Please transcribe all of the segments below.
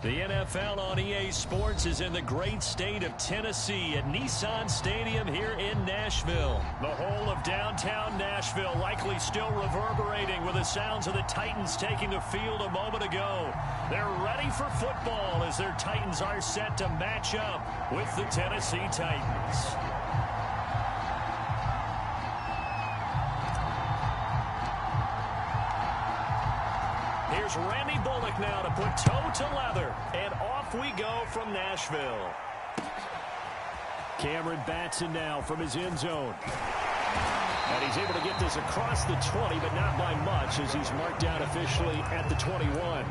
The NFL on EA Sports is in the great state of Tennessee at Nissan Stadium here in Nashville. The whole of downtown Nashville likely still reverberating with the sounds of the Titans taking the field a moment ago. They're ready for football as their Titans are set to match up with the Tennessee Titans. Here's Randy Bullock now to put toe to leather, and off we go from Nashville. Cameron Batson now from his end zone. And he's able to get this across the 20, but not by much as he's marked down officially at the 21.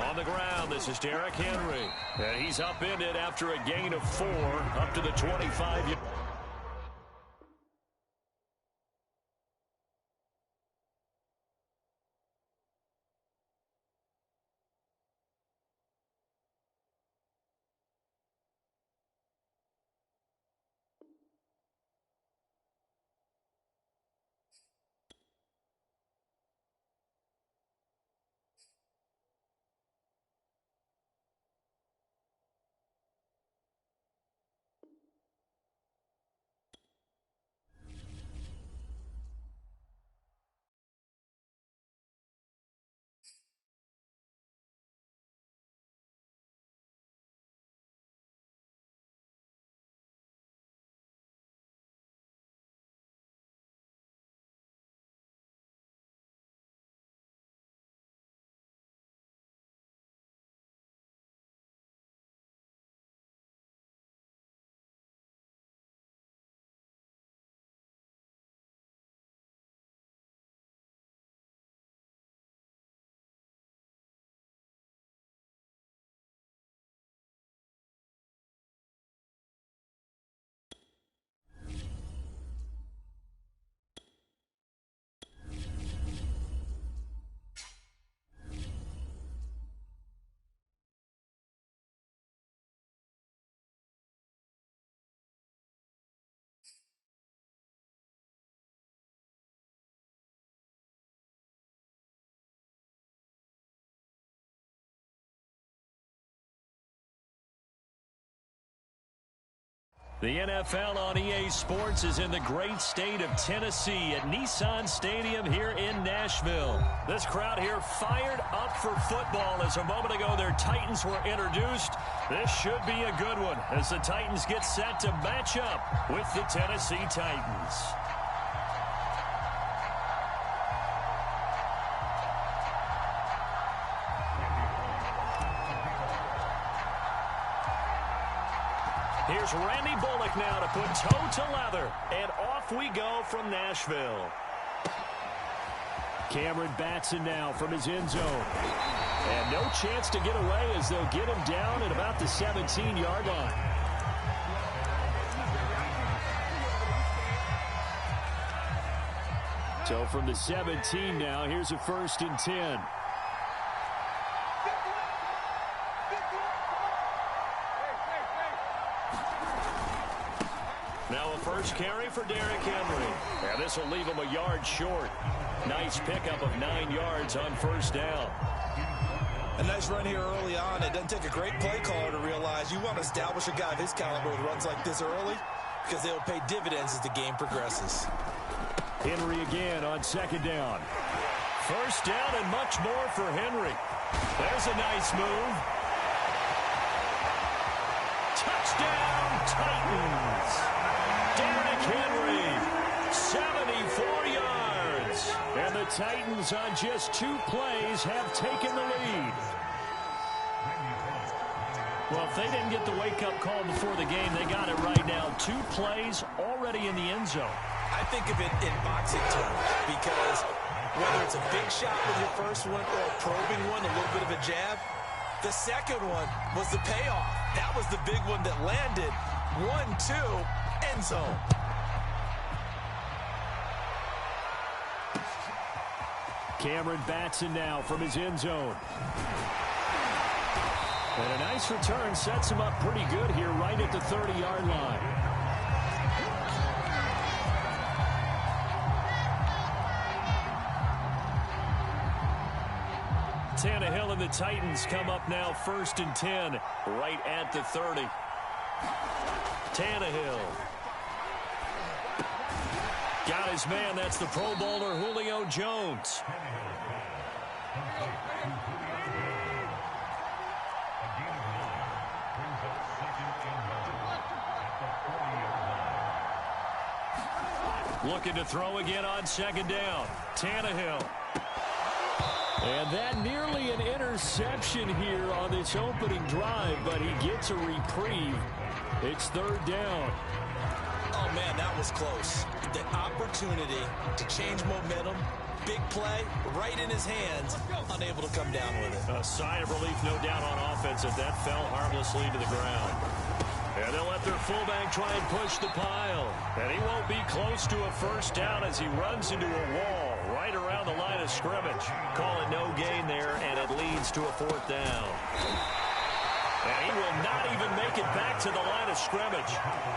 On the ground, this is Derrick Henry. And he's upended after a gain of 4 up to the 25. The NFL on EA Sports is in the great state of Tennessee at Nissan Stadium here in Nashville. This crowd here fired up for football as a moment ago their Titans were introduced. This should be a good one as the Titans get set to match up with the Tennessee Titans. Here's Randy Bullock now to put toe to leather, and off we go from Nashville. Cameron Batson now from his end zone. And no chance to get away as they'll get him down at about the 17-yard line. So from the 17 now, here's a 1st and 10. Now a first carry for Derrick Henry. And this will leave him a yard short. Nice pickup of 9 yards on 1st down. A nice run here early on. It doesn't take a great play caller to realize you want to establish a guy of his caliber with runs like this early because they'll pay dividends as the game progresses. Henry again on 2nd down. 1st down and much more for Henry. There's a nice move. Touchdown, Titans. Derrick Henry, 74 yards. And the Titans on just 2 plays have taken the lead. Well, if they didn't get the wake-up call before the game, they got it right now. 2 plays already in the end zone. I think of it in boxing terms because whether it's a big shot with your first one or a probing one, a little bit of a jab, the second one was the payoff. That was the big one that landed. 1-2, end zone. Cameron Batson now from his end zone. And a nice return sets him up pretty good here right at the 30-yard line. Tannehill and the Titans come up now 1st and 10, right at the 30. Tannehill. Got his man. That's the Pro Bowler Julio Jones. Looking to throw again on 2nd down. Tannehill. And that nearly an interception here on this opening drive, but he gets a reprieve. It's 3rd down. Oh, man, that was close. The opportunity to change momentum, big play, right in his hands, unable to come down with it. A sigh of relief, no doubt, on offense if that fell harmlessly to the ground. And they'll let their fullback try and push the pile. And he won't be close to a 1st down as he runs into a wall right around the line of scrimmage. Call it no gain there, and it leads to a 4th down. And he will not even make it back to the line of scrimmage.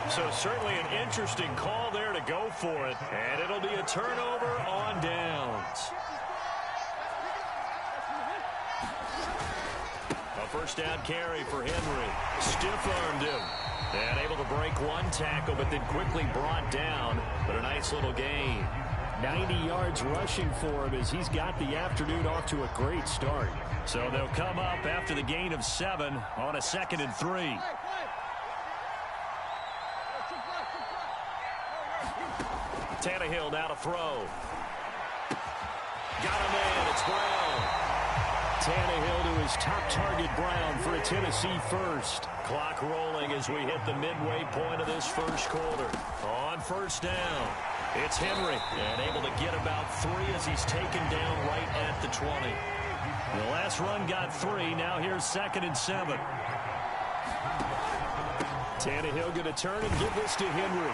So certainly an interesting call there to go for it. And it'll be a turnover on downs. A 1st down carry for Henry. Stiff-armed him. And able to break one tackle, but then quickly brought down. But a nice little gain. 90 yards rushing for him as he's got the afternoon off to a great start. So they'll come up after the gain of 7 on a 2nd and 3. Tannehill now to throw. Got a man. It's Brown. Tannehill to his top target, Brown, for a Tennessee 1st. Clock rolling as we hit the midway point of this 1st quarter. On 1st down, it's Henry, and able to get about 3 as he's taken down right at the 20. The last run got 3. Now here's 2nd and 7. Tannehill going to turn and give this to Henry.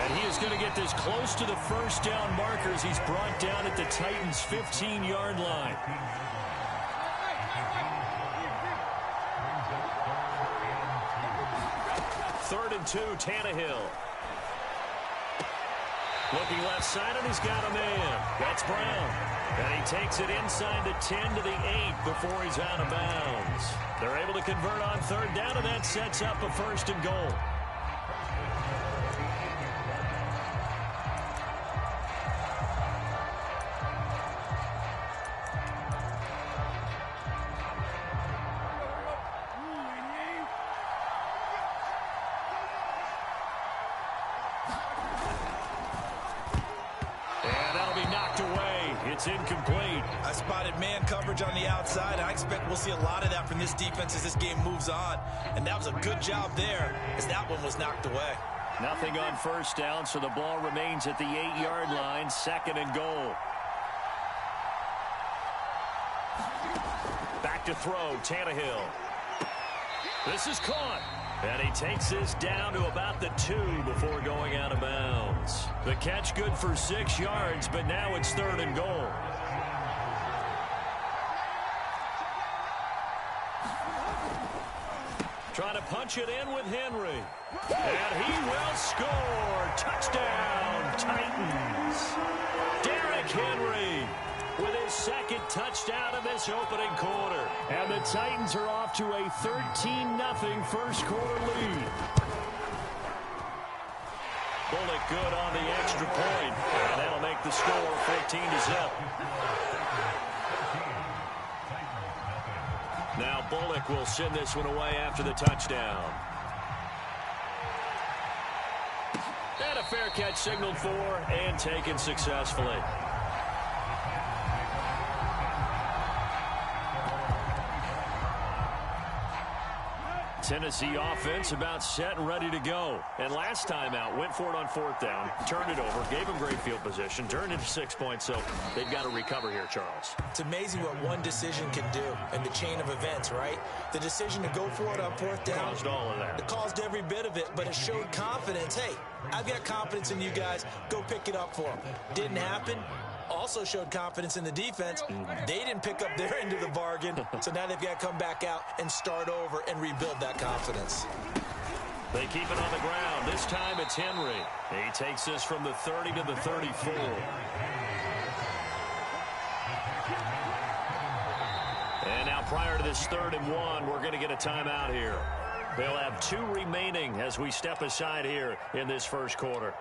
And he is going to get this close to the 1st down markers. He's brought down at the Titans' 15-yard line. 3rd and 2, Tannehill. Looking left side, and he's got a man. That's Brown. And he takes it inside the 10 to the 8 before he's out of bounds. They're able to convert on 3rd down, and that sets up a 1st and goal. It's incomplete. I spotted man coverage on the outside. I expect we'll see a lot of that from this defense as this game moves on. And that was a good job there as that one was knocked away. Nothing on 1st down, so the ball remains at the 8-yard line. 2nd and goal. Back to throw, Tannehill. This is caught. And he takes this down to about the 2 before going out of bounds. The catch good for 6 yards, but now it's 3rd and goal. Trying to punch it in with Henry. And he will score. Touchdown, Titans. Derrick Henry with his 2nd touchdown of this opening quarter. And the Titans are off to a 13-0 1st quarter lead. Bullock good on the extra point. And that'll make the score 14-0. Now Bullock will send this one away after the touchdown. And a fair catch signaled for and taken successfully. Tennessee offense about set and ready to go. And last time out, went for it on 4th down, turned it over, gave them great field position, turned into 6 points, so they've got to recover here, Charles. It's amazing what one decision can do in the chain of events, right? The decision to go for it on 4th down. Caused all of that. It caused every bit of it, but it showed confidence. Hey, I've got confidence in you guys. Go pick it up for them. Didn't happen. Also showed confidence in the defense. They didn't pick up their end of the bargain, so now they've got to come back out and start over and rebuild that confidence. They keep it on the ground. This time it's Henry. He takes this from the 30 to the 34. And now prior to this 3rd and 1, we're going to get a timeout here. They'll have 2 remaining as we step aside here in this first quarter.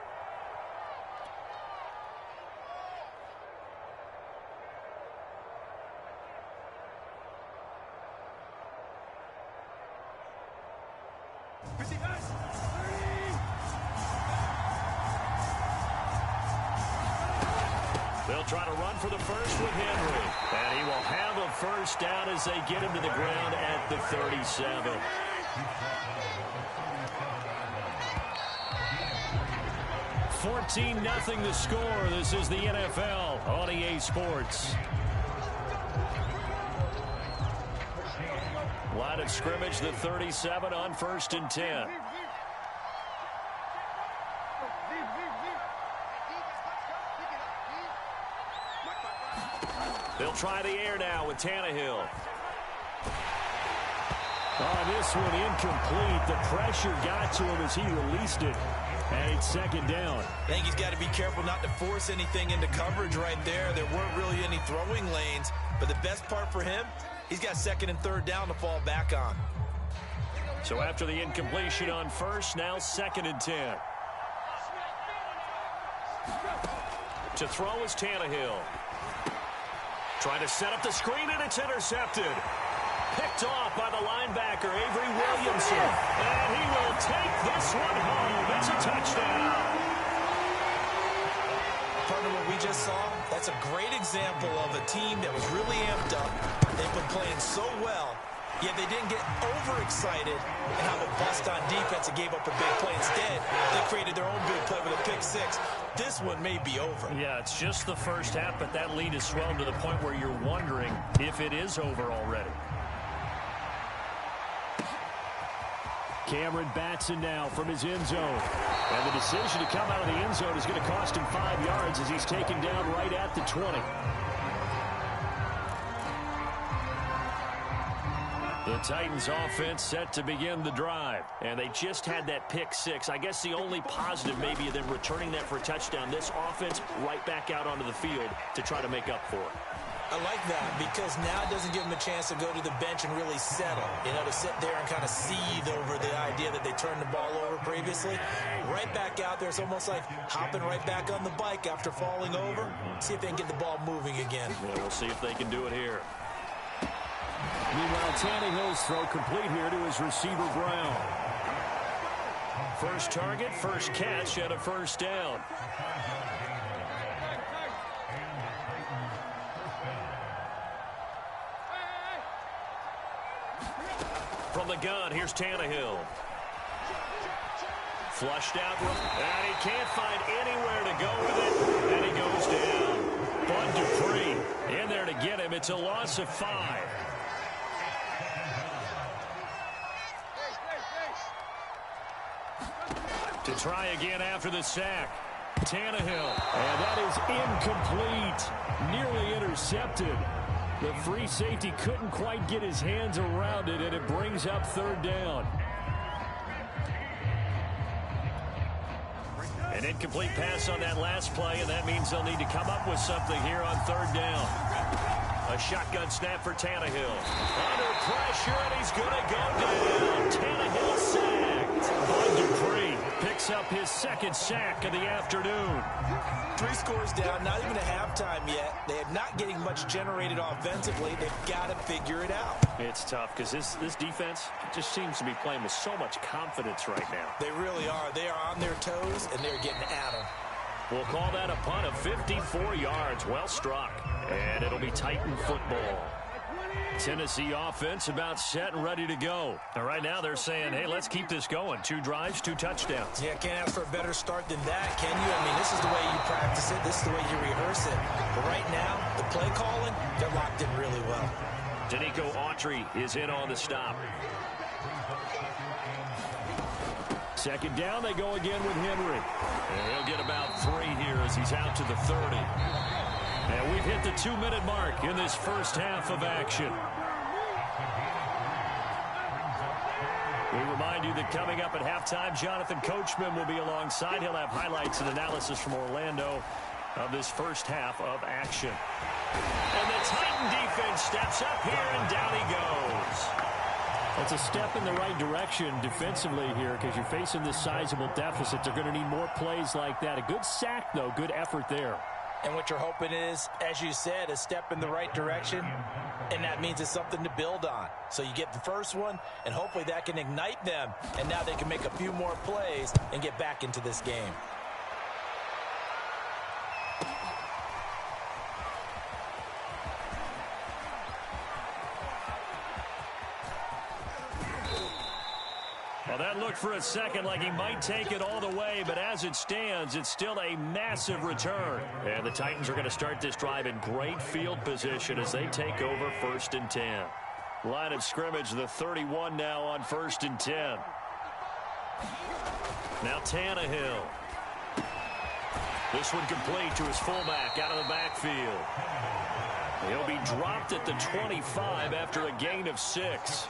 They'll try to run for the first with Henry. And he will have a first down as they get him to the ground at the 37. $14-0 the score. This is the NFL on EA Sports. Line of scrimmage, the 37 on 1st and 10. They'll try the air now with Tannehill. Oh, this one incomplete. The pressure got to him as he released it. And it's 2nd down. I think he's got to be careful not to force anything into coverage right there. There weren't really any throwing lanes. But the best part for him, he's got 2nd and 3rd down to fall back on. So after the incompletion on 1st, now 2nd and 10. To throw is Tannehill. Trying to set up the screen, and it's intercepted. Picked off by the linebacker, Avery Williamson. And he will take this one home. It's a touchdown. Part of what we just saw, that's a great example of a team that was really amped up. They've been playing so well, yet they didn't get overexcited and have a bust on defense and gave up a big play. Instead, they created their own big play with a pick 6. This one may be over. Yeah, it's just the first half, but that lead has swelled to the point where you're wondering if it is over already. Cameron Batson now from his end zone. And the decision to come out of the end zone is going to cost him 5 yards as he's taken down right at the 20. The Titans offense set to begin the drive. And they just had that pick 6. I guess the only positive maybe of them returning that for a touchdown. This offense right back out onto the field to try to make up for it. I like that because now it doesn't give them a chance to go to the bench and really settle. You know, to sit there and kind of seethe over the idea that they turned the ball over previously. Right back out there. It's almost like hopping right back on the bike after falling over. See if they can get the ball moving again. Yeah, we'll see if they can do it here. Meanwhile, Tannehill's throw complete here to his receiver, Brown. First target, first catch, and a first down. From the gun, here's Tannehill. Flushed out, and he can't find anywhere to go with it, and he goes down. Bud Dupree in there to get him. It's a loss of 5. To try again after the sack. Tannehill. And that is incomplete. Nearly intercepted. The free safety couldn't quite get his hands around it, and it brings up 3rd down. An incomplete pass on that last play, and that means they'll need to come up with something here on 3rd down. A shotgun snap for Tannehill. Under pressure, and he's going to go down. Tannehill sacked. Bud Dupree picks up his 2nd sack of the afternoon. 3 scores down, not even a halftime yet. They are not getting much generated offensively. They've got to figure it out. It's tough because this defense just seems to be playing with so much confidence right now. They really are. They are on their toes, and they're getting at them. We'll call that a punt of 54 yards. Well struck. And it'll be Titan football. Tennessee offense about set and ready to go. And right now they're saying, hey, let's keep this going. 2 drives, 2 touchdowns. Yeah, can't ask for a better start than that, can you? I mean, this is the way you practice it. This is the way you rehearse it. But right now, the play calling, they're locked in really well. Danico Autry is in on the stop. 2nd down, they go again with Henry. And he'll get about 3 here as he's out to the 30. And we've hit the 2-minute mark in this first half of action. We remind you that coming up at halftime, Jonathan Coachman will be alongside. He'll have highlights and analysis from Orlando of this first half of action. And the Titan defense steps up here, and down he goes. That's a step in the right direction defensively here because you're facing this sizable deficit. They're going to need more plays like that. A good sack, though. Good effort there. And what you're hoping is, as you said, a step in the right direction, and that means it's something to build on. So you get the first one, and hopefully that can ignite them, and now they can make a few more plays and get back into this game. Well, that looked for a second like he might take it all the way, but as it stands, it's still a massive return. And the Titans are going to start this drive in great field position as they take over 1st and 10. Line of scrimmage, the 31 now on 1st and 10. Now Tannehill. This one complete to his fullback out of the backfield. He'll be dropped at the 25 after a gain of 6.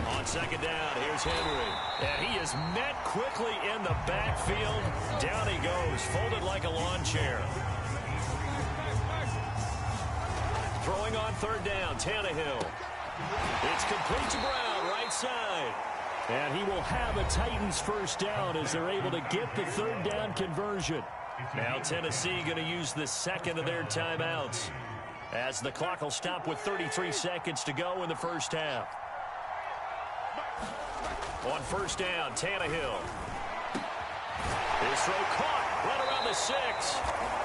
On 2nd down, here's Henry. And he is met quickly in the backfield. Down he goes, folded like a lawn chair. Throwing on 3rd down, Tannehill. It's complete to Brown, right side. And he will have a Titans first down as they're able to get the 3rd down conversion. Now Tennessee going to use the 2nd of their timeouts as the clock will stop with 33 seconds to go in the first half. On 1st down, Tannehill. His throw caught right around the 6.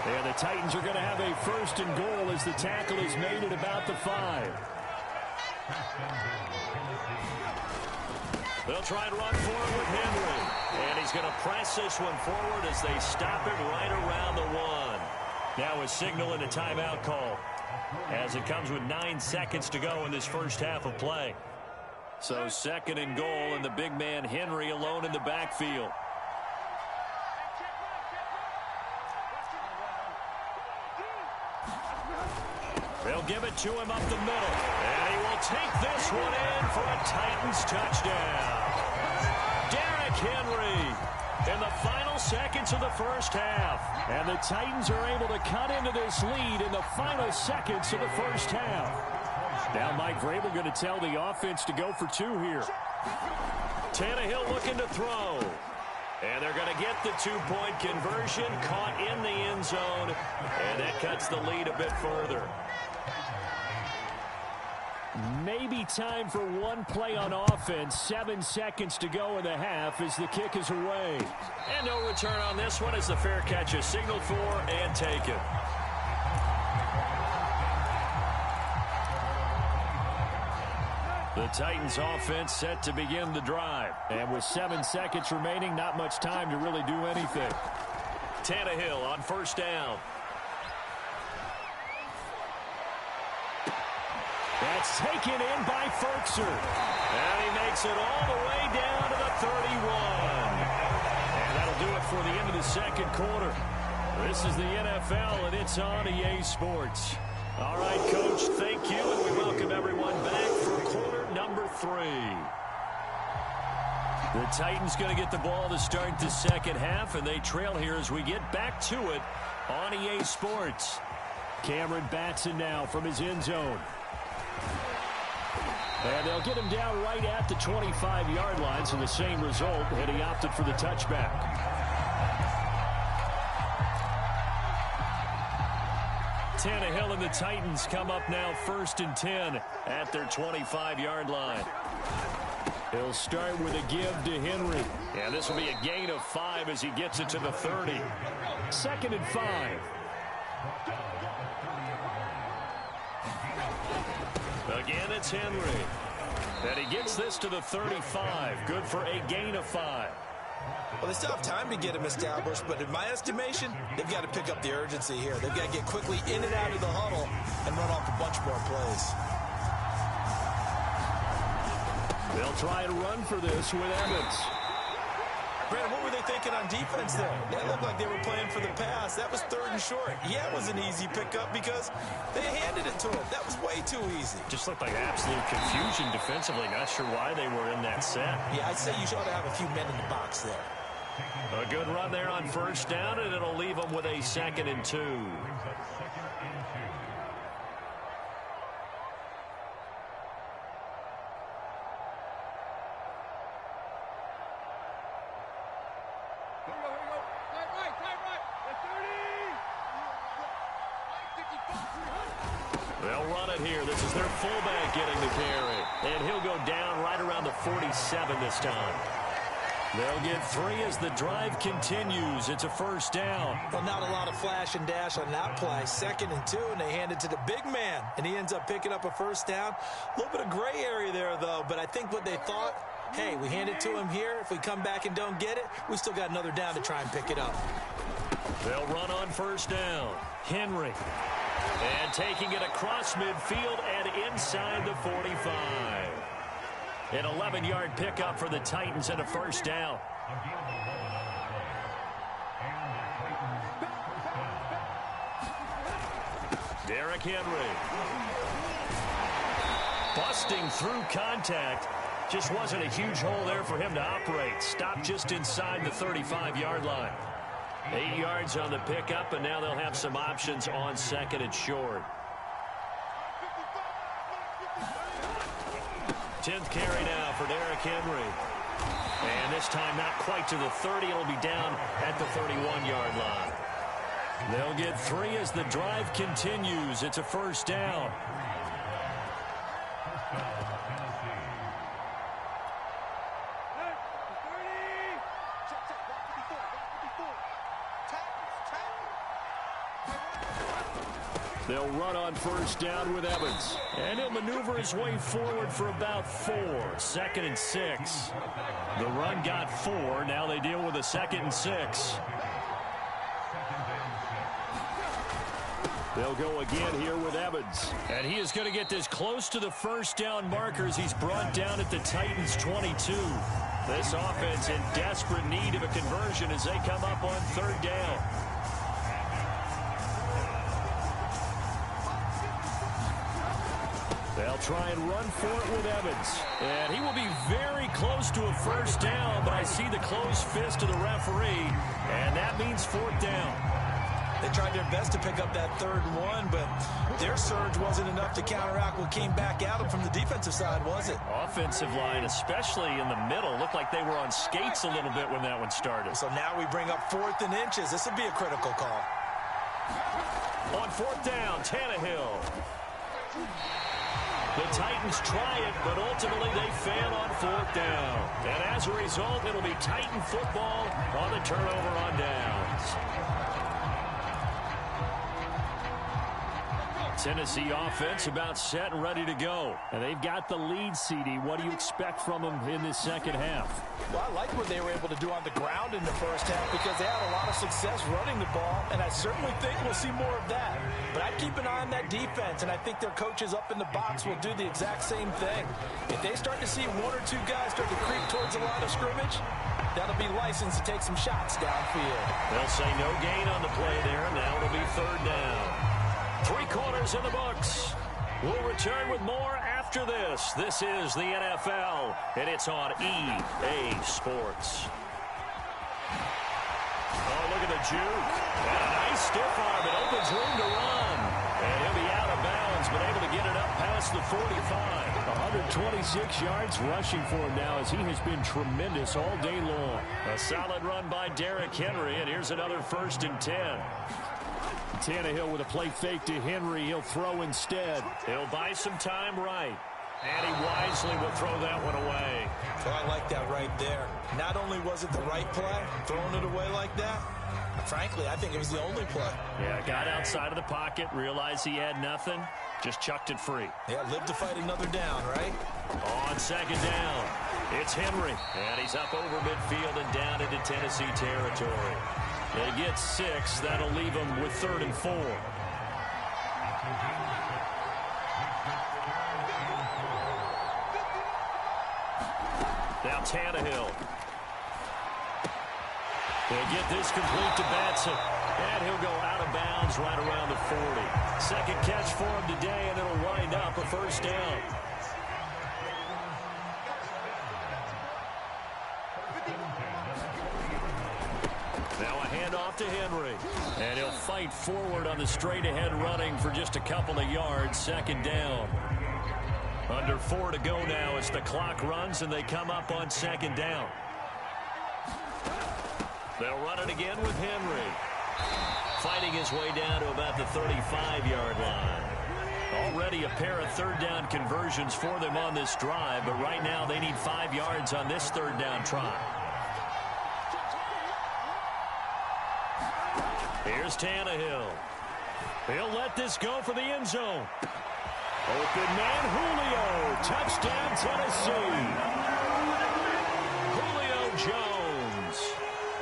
And the Titans are going to have a 1st and goal as the tackle is made at about the 5. They'll try and run forward with Henry. And he's going to press this one forward as they stop him right around the 1. Now a signal and a timeout call as it comes with 9 seconds to go in this first half of play. So 2nd and goal, and the big man Henry alone in the backfield. They'll give it to him up the middle. And he will take this one in for a Titans touchdown. Derrick Henry in the final seconds of the first half. And the Titans are able to cut into this lead in the final seconds of the first half. Now Mike Vrabel going to tell the offense to go for 2 here. Tannehill looking to throw. And they're going to get the 2-point conversion, caught in the end zone. And that cuts the lead a bit further. Maybe time for one play on offense. 7 seconds to go in the half as the kick is away. And no return on this one as the fair catch is signaled for and taken. The Titans offense set to begin the drive. And with 7 seconds remaining, not much time to really do anything. Tannehill on 1st down. That's taken in by Ferkser. And he makes it all the way down to the 31. And that'll do it for the end of the 2nd quarter. This is the NFL, and it's on EA Sports. All right, Coach, thank you, and we welcome everyone back for quarter number 3. The Titans going to get the ball to start the 2nd half, and they trail here as we get back to it on EA Sports. Cameron Batson now from his end zone. And they'll get him down right at the 25-yard line, so the same result, and he opted for the touchback. Tannehill and the Titans come up now 1st and 10 at their 25-yard line. He'll start with a give to Henry. And this will be a gain of 5 as he gets it to the 30. 2nd and 5. Again, it's Henry. And he gets this to the 35. Good for a gain of 5. Well, they still have time to get him established, but in my estimation, they've got to pick up the urgency here. They've got to get quickly in and out of the huddle and run off a bunch more plays. They'll try and run for this with Evans. Brandon, what were they thinking on defense there? That looked like they were playing for the pass. That was 3rd and short. Yeah, it was an easy pickup because they handed it to him. That was way too easy. Just looked like absolute confusion defensively. Not sure why they were in that set. Yeah, I'd say you ought to have a few men in the box there. A good run there on first down, and it'll leave them with a 2nd and 2. They'll run it here. This is their fullback getting the carry. And he'll go down right around the 47 this time. They'll get 3 as the drive continues. It's a first down. Well, not a lot of flash and dash on that play. 2nd and 2, and they hand it to the big man. And he ends up picking up a first down. A little bit of gray area there, though. But I think what they thought, hey, we hand it to him here. If we come back and don't get it, we still got another down to try and pick it up. They'll run on first down. Henry. And taking it across midfield and inside the 45. An 11-yard pickup for the Titans and a first down. Derrick Henry. Busting through contact. Just wasn't a huge hole there for him to operate. Stopped just inside the 35-yard line. 8 yards on the pickup, and now they'll have some options on 2nd and short. 10th carry now for Derrick Henry. And this time not quite to the 30. It'll be down at the 31-yard line. They'll get 3 as the drive continues. It's a first down. They'll run on first down with Evans. And he'll maneuver his way forward for about 4. 2nd and 6. The run got 4. Now they deal with a 2nd and 6. They'll go again here with Evans. And he is going to get this close to the first down markers. He's brought down at the Titans' 22. This offense in desperate need of a conversion as they come up on 3rd down. They'll try and run for it with Evans. And he will be very close to a first down, but I see the closed fist of the referee, and that means 4th down. They tried their best to pick up that 3rd and 1, but their surge wasn't enough to counteract what came back at them from the defensive side, was it? Offensive line, especially in the middle, looked like they were on skates a little bit when that one started. So now we bring up 4th and inches. This would be a critical call. On 4th down, Tannehill. The Titans try it, but ultimately they fail on 4th down. And as a result, it'll be Titan football on the turnover on downs. Tennessee offense about set and ready to go. And they've got the lead, CD. What do you expect from them in this second half? Well, I like what they were able to do on the ground in the first half because they had a lot of success running the ball, and I certainly think we'll see more of that. But I'd keep an eye on that defense, and I think their coaches up in the box will do the exact same thing. If they start to see 1 or 2 guys start to creep towards the line of scrimmage, that'll be licensed to take some shots downfield. They'll say no gain on the play there, and now it'll be 3rd down. 3 quarters in the books. We'll return with more after this. This is the NFL, and it's on EA Sports. Oh, look at the juke. And a nice stiff arm. It opens room to run. And he'll be out of bounds, but able to get it up past the 45. 126 yards rushing for him now as he has been tremendous all day long. A solid run by Derrick Henry, and here's another 1st and 10. Tannehill with a play fake to Henry. He'll throw instead. He'll buy some time right. And he wisely will throw that one away. Well, I like that right there. Not only was it the right play, throwing it away like that, frankly, I think it was the only play. Yeah, got outside of the pocket, realized he had nothing, just chucked it free. Yeah, live to fight another down, right? On 2nd down, it's Henry. And he's up over midfield and down into Tennessee territory. They get 6. That'll leave them with 3rd and 4. Now Tannehill. They'll get this complete to Batson. And he'll go out of bounds right around the 40. 2nd catch for him today, and it'll wind up a 1st down. off to Henry. And he'll fight forward on the straight-ahead running for just a couple of yards. Second down. Under 4 to go now as the clock runs and they come up on second down. They'll run it again with Henry. Fighting his way down to about the 35-yard line. Already a pair of third-down conversions for them on this drive, but right now they need 5 yards on this third-down try. Here's Tannehill. He'll let this go for the end zone. Open man, Julio. Touchdown, Tennessee. Julio Jones.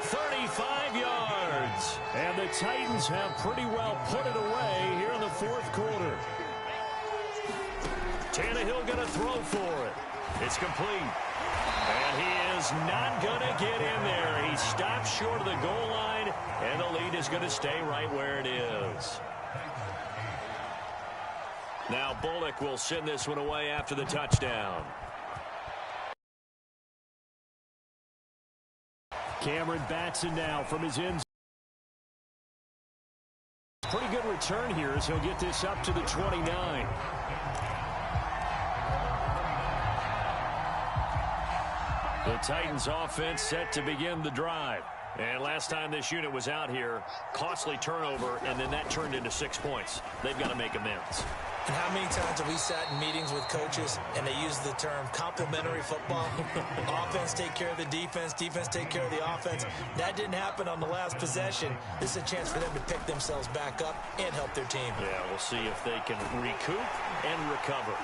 35 yards. And the Titans have pretty well put it away here in the fourth quarter. Tannehill going to throw for it. It's complete. And he is not going to get in there. He stops short of the goal line, and the lead is going to stay right where it is. Now Bullock will send this one away after the touchdown. Cameron Batson now from his end. Pretty good return here as he'll get this up to the 29. The Titans offense set to begin the drive. And last time this unit was out here, costly turnover, and then that turned into 6 points. They've got to make amends. And how many times have we sat in meetings with coaches and they use the term complementary football? Offense take care of the defense, defense take care of the offense. That didn't happen on the last possession. This is a chance for them to pick themselves back up and help their team. Yeah, we'll see if they can recoup and recover.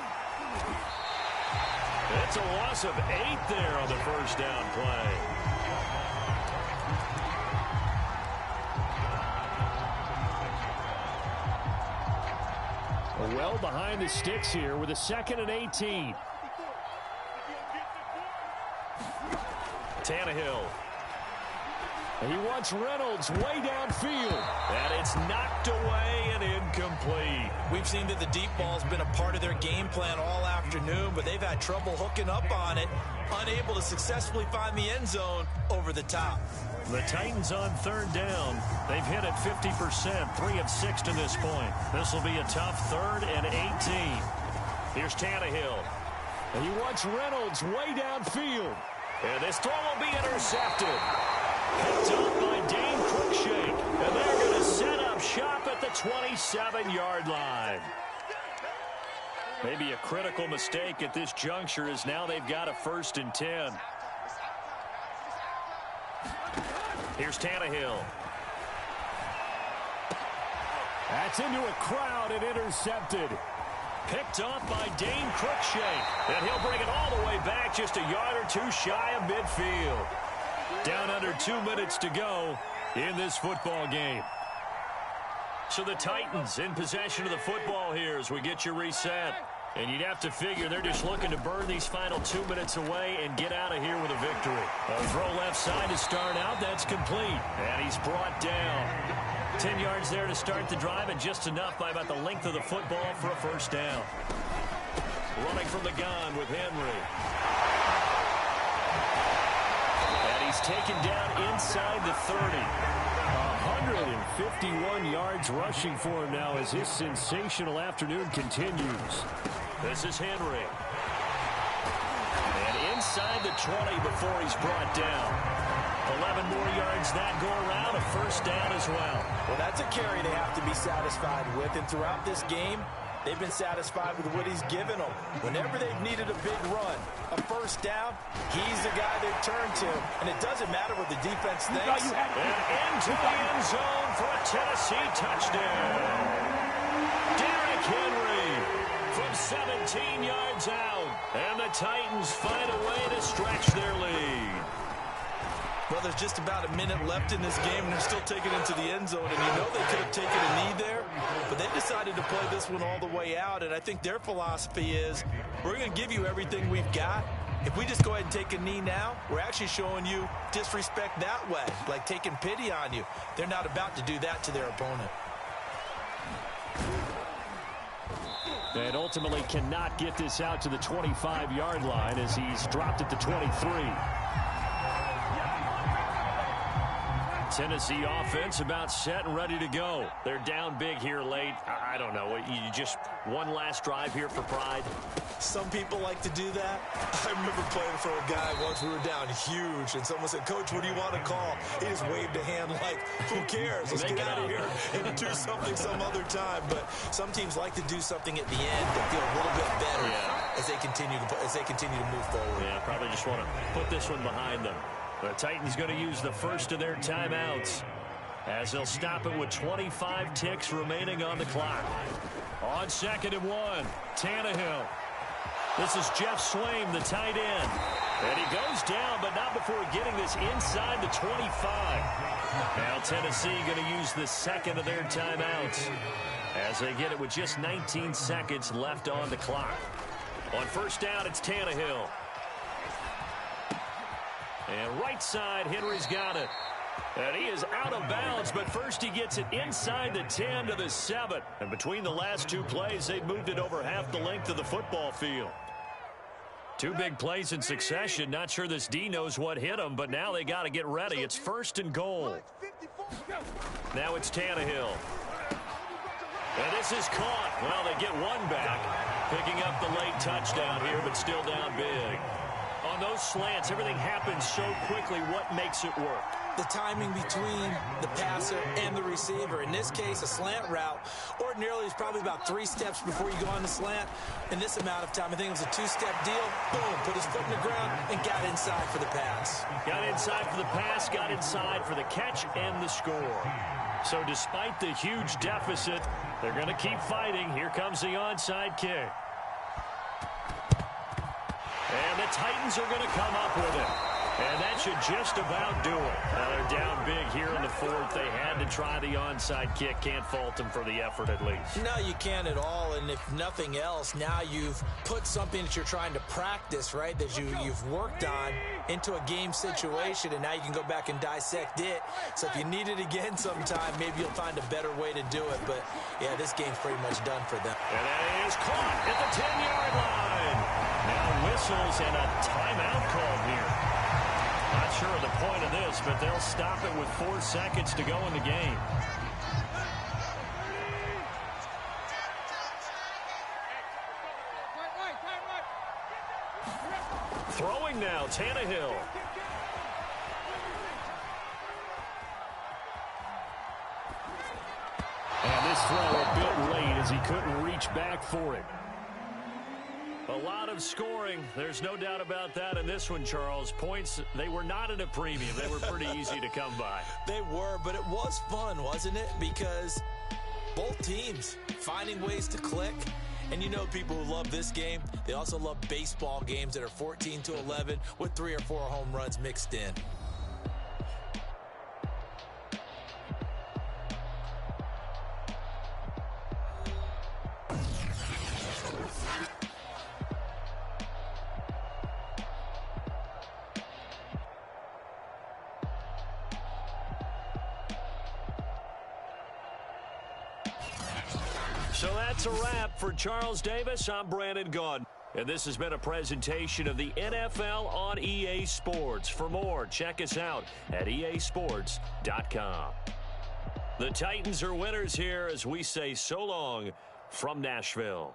It's a loss of 8 there on the first down play. Well behind the sticks here with a 2nd and 18. Tannehill. He wants Reynolds way downfield. And it's knocked away and incomplete. We've seen that the deep ball's been a part of their game plan all afternoon, but they've had trouble hooking up on it, unable to successfully find the end zone over the top. The Titans on third down. They've hit it 50%, 3 of 6 to this point. This will be a tough 3rd and 18. Here's Tannehill. And he wants Reynolds way downfield. And this throw will be intercepted. Picked up by Dane Cruikshank. And they're going to set up shop at the 27-yard line. Maybe a critical mistake at this juncture is now they've got a 1st and 10. Here's Tannehill. That's into a crowd and intercepted. Picked up by Dane Cruikshank. And he'll bring it all the way back just a yard or 2 shy of midfield. Down under 2 minutes to go in this football game. So the Titans in possession of the football here as we get you reset. And you'd have to figure they're just looking to burn these final 2 minutes away and get out of here with a victory. A throw left side to start out. That's complete. And he's brought down. 10 yards there to start the drive, and just enough by about the length of the football for a 1st down. Running from the gun with Henry. And he's taken down inside the 30. 151 yards rushing for him now as his sensational afternoon continues. This is Henry. And inside the 20 before he's brought down. 11 more yards that go around, a 1st down as well. Well, that's a carry they have to be satisfied with, and throughout this game, they've been satisfied with what he's given them. Whenever they've needed a big run, a 1st down, he's the guy they turn to, and it doesn't matter what the defense thinks. And into the end zone for a Tennessee touchdown. Derrick Henry from 17 yards out, and the Titans find a way to stretch their lead. Well, there's just about a minute left in this game, and they're still taking it into the end zone. And you know they could have taken a knee there, but they decided to play this one all the way out. And I think their philosophy is, we're going to give you everything we've got. If we just go ahead and take a knee now, we're actually showing you disrespect that way, like taking pity on you. They're not about to do that to their opponent. And ultimately cannot get this out to the 25-yard line as he's dropped at the 23. Tennessee offense about set and ready to go. They're down big here late. I don't know. You just one last drive here for pride? Some people like to do that. I remember playing for a guy once. We were down huge, and someone said, "Coach, what do you want to call?" He just waved a hand like, "Who cares? Let's get out of here and do something some other time." But some teams like to do something at the end to feel a little bit better as they continue to move forward. Yeah, probably just want to put this one behind them. The Titans going to use the first of their timeouts as they'll stop it with 25 ticks remaining on the clock. On 2nd and 1, Tannehill. This is Jeff Swaim, the tight end. And he goes down, but not before getting this inside the 25. Now Tennessee going to use the second of their timeouts as they get it with just 19 seconds left on the clock. On first down, it's Tannehill. And right side, Henry's got it. And he is out of bounds, but first he gets it inside the 10 to the 7. And between the last two plays, they've moved it over half the length of the football field. Two big plays in succession. Not sure this D knows what hit him, but now they got to get ready. It's 1st and goal. Now it's Tannehill. And this is caught. Well, they get one back. Picking up the late touchdown here, but still down big. On those slants, everything happens so quickly. What makes it work? The timing between the passer and the receiver. In this case, a slant route ordinarily is probably about 3 steps before you go on the slant. In this amount of time, I think it was a 2-step deal. Boom, put his foot in the ground and got inside for the pass. Got inside for the pass, got inside for the catch and the score. So despite the huge deficit, they're going to keep fighting. Here comes the onside kick. And the Titans are going to come up with it. And that should just about do it. Now they're down big here in the 4th. They had to try the onside kick. Can't fault them for the effort at least. No, you can't at all. And if nothing else, now you've put something that you're trying to practice, right, that you've worked on into a game situation, and now you can go back and dissect it. So if you need it again sometime, maybe you'll find a better way to do it. But, yeah, this game's pretty much done for them. And that is caught at the 10-yard line. Now whistles and a timeout called here. Not sure of the point of this, but they'll stop it with 4 seconds to go in the game. Throwing now, Tannehill. And this throw a bit late as he couldn't reach back for it. A lot of scoring. There's no doubt about that in this one, Charles. Points, they were not at a premium. They were pretty easy to come by. They were, but it was fun, wasn't it? Because both teams finding ways to click. And you know people who love this game, they also love baseball games that are 14-11 with 3 or 4 home runs mixed in. So that's a wrap for Charles Davis. I'm Brandon Gaudin. And this has been a presentation of the NFL on EA Sports. For more, check us out at easports.com. The Titans are winners here as we say so long from Nashville.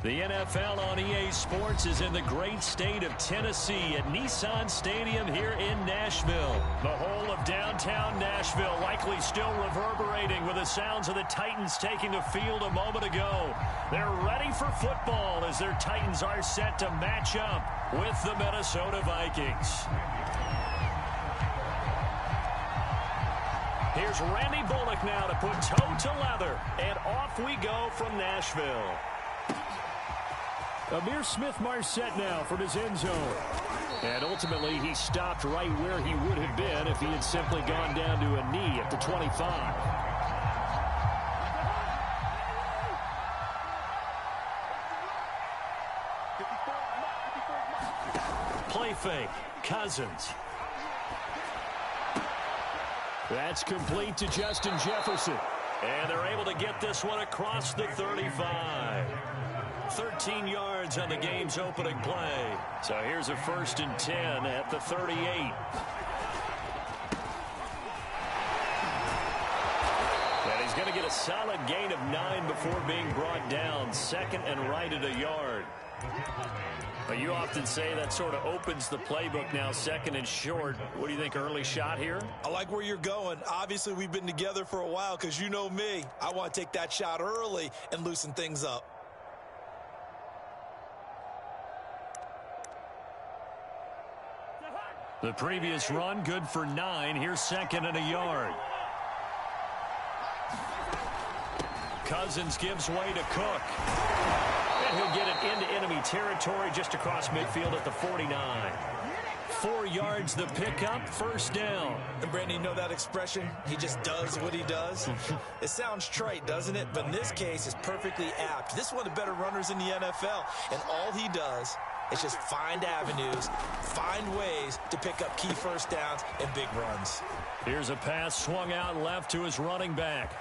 The NFL on EA Sports is in the great state of Tennessee at Nissan Stadium here in Nashville. The whole of downtown Nashville likely still reverberating with the sounds of the Titans taking the field a moment ago. They're ready for football as their Titans are set to match up with the Minnesota Vikings. Here's Randy Bullock now to put toe to leather, and off we go from Nashville. Amir Smith-Marset now from his end zone. And ultimately, he stopped right where he would have been if he had simply gone down to a knee at the 25. Play fake. Cousins. That's complete to Justin Jefferson. And they're able to get this one across the 35. 13 yards on the game's opening play. So here's a 1st and 10 at the 38. And he's going to get a solid gain of 9 before being brought down. 2nd and right at a yard. But you often say that sort of opens the playbook now, 2nd and short. What do you think, early shot here? I like where you're going. Obviously, we've been together for a while because you know me. I want to take that shot early and loosen things up. The previous run, good for 9. Here's 2nd and a yard. Cousins gives way to Cook. And he'll get it into enemy territory just across midfield at the 49. 4 yards the pickup, 1st down. And Brandon, you know that expression? He just does what he does? It sounds trite, doesn't it? But in this case, it's perfectly apt. This is one of the better runners in the NFL. And all he does is just find avenues, find ways to pick up key 1st downs and big runs. Here's a pass swung out left to his running back.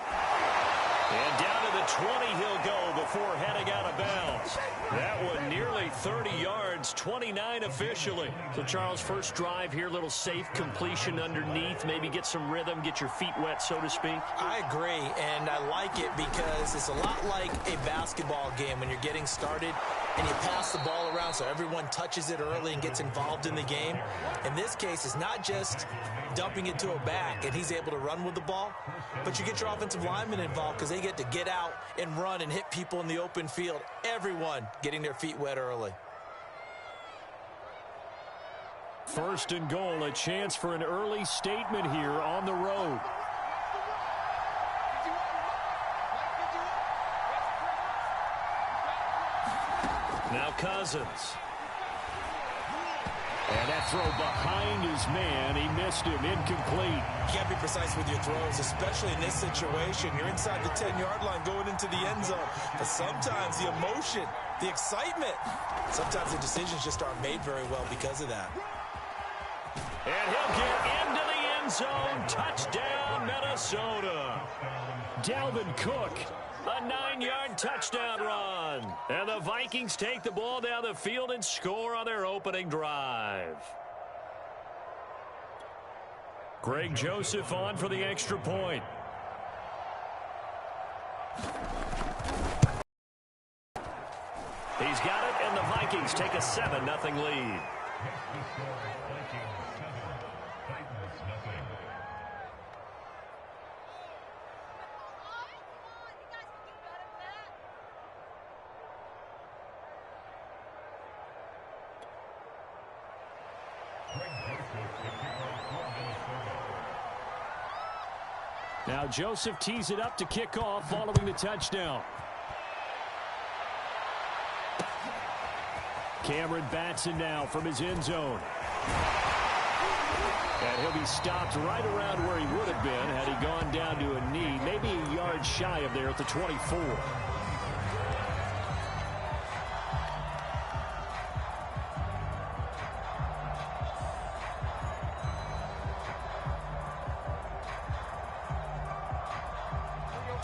And down to the 20 he'll go before heading out of bounds. That one nearly 30 yards, 29 officially. So, Charles, first drive here, little safe completion underneath, maybe get some rhythm, get your feet wet, so to speak. I agree, and I like it because it's a lot like a basketball game when you're getting started and you pass the ball around so everyone touches it early and gets involved in the game. In this case, it's not just dumping it to a back and he's able to run with the ball, but you get your offensive linemen involved because they get to get out and run and hit people in the open field. Everyone getting their feet wet early. 1st and goal, a chance for an early statement here on the road. Now Cousins. And that throw behind his man. He missed him. Incomplete. You can't be precise with your throws, especially in this situation. You're inside the 10-yard line going into the end zone. But sometimes the emotion, the excitement, sometimes the decisions just aren't made very well because of that. And he'll get into the end zone. Touchdown, Minnesota. Dalvin Cook. A 9-yard touchdown run. And the Vikings take the ball down the field and score on their opening drive. Greg Joseph on for the extra point. He's got it, and the Vikings take a 7-0 lead. Now Joseph tees it up to kick off following the touchdown. Cameron Batson now from his end zone. And he'll be stopped right around where he would have been had he gone down to a knee, maybe a yard shy of there at the 24.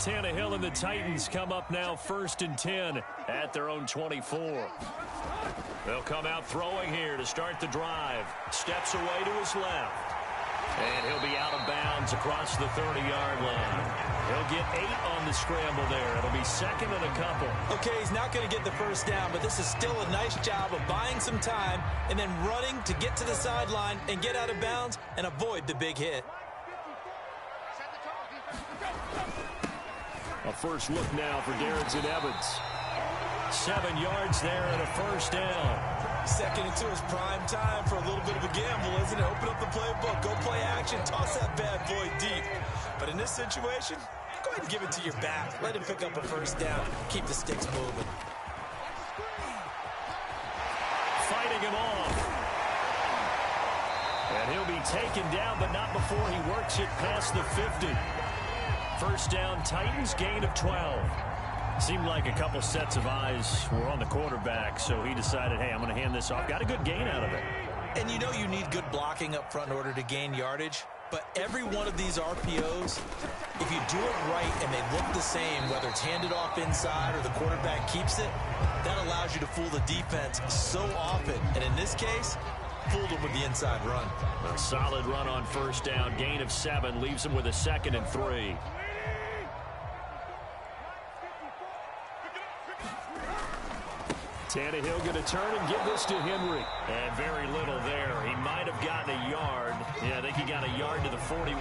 Tannehill and the Titans come up now 1st and 10 at their own 24. They'll come out throwing here to start the drive. Steps away to his left. And he'll be out of bounds across the 30-yard line. He'll get 8 on the scramble there. It'll be second and a couple. Okay, he's not going to get the first down, but this is still a nice job of buying some time and then running to get to the sideline and get out of bounds and avoid the big hit. A first look now for Darrington Evans. 7 yards there and a first down. Second and 2 is prime time for a little bit of a gamble, isn't it? Open up the playbook, go play action, toss that bad boy deep. But in this situation, go ahead and give it to your back. Let him pick up a first down. Keep the sticks moving. Fighting him off. And he'll be taken down, but not before he works it past the 50. First down, Titans, gain of 12. Seemed like a couple sets of eyes were on the quarterback, so he decided, hey, I'm going to hand this off. Got a good gain out of it. And you know you need good blocking up front in order to gain yardage. But every one of these RPOs, if you do it right and they look the same, whether it's handed off inside or the quarterback keeps it, that allows you to fool the defense so often. And in this case, fooled them with the inside run. A solid run on first down. Gain of 7 leaves him with a 2nd and 3. Tannehill going to turn and give this to Henry. And very little there. He might have gotten a yard. Yeah, I think he got a yard to the 41.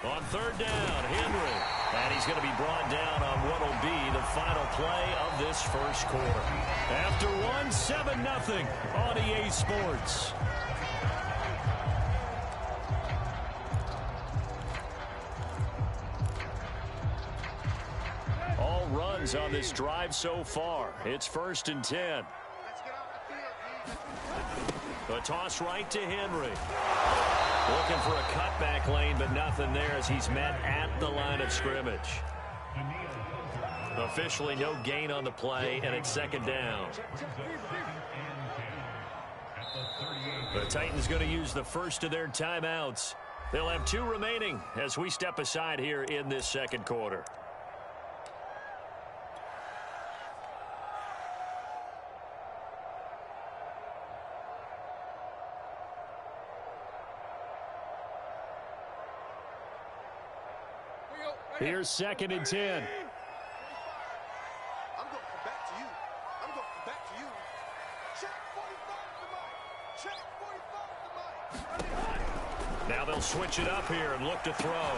On third down, Henry. And he's going to be brought down on what will be the final play of this first quarter. After 1, 7-0 on EA Sports. All runs on this drive so far. It's 1st and 10. The toss right to Henry. Looking for a cutback lane, but nothing there as he's met at the line of scrimmage. Officially no gain on the play, and it's 2nd down. The Titans going to use the first of their timeouts. They'll have 2 remaining as we step aside here in this second quarter. Here's 2nd and 10. I'm going back to you. I'm going back to you. Check 45 to Mike. Now they'll switch it up here and look to throw.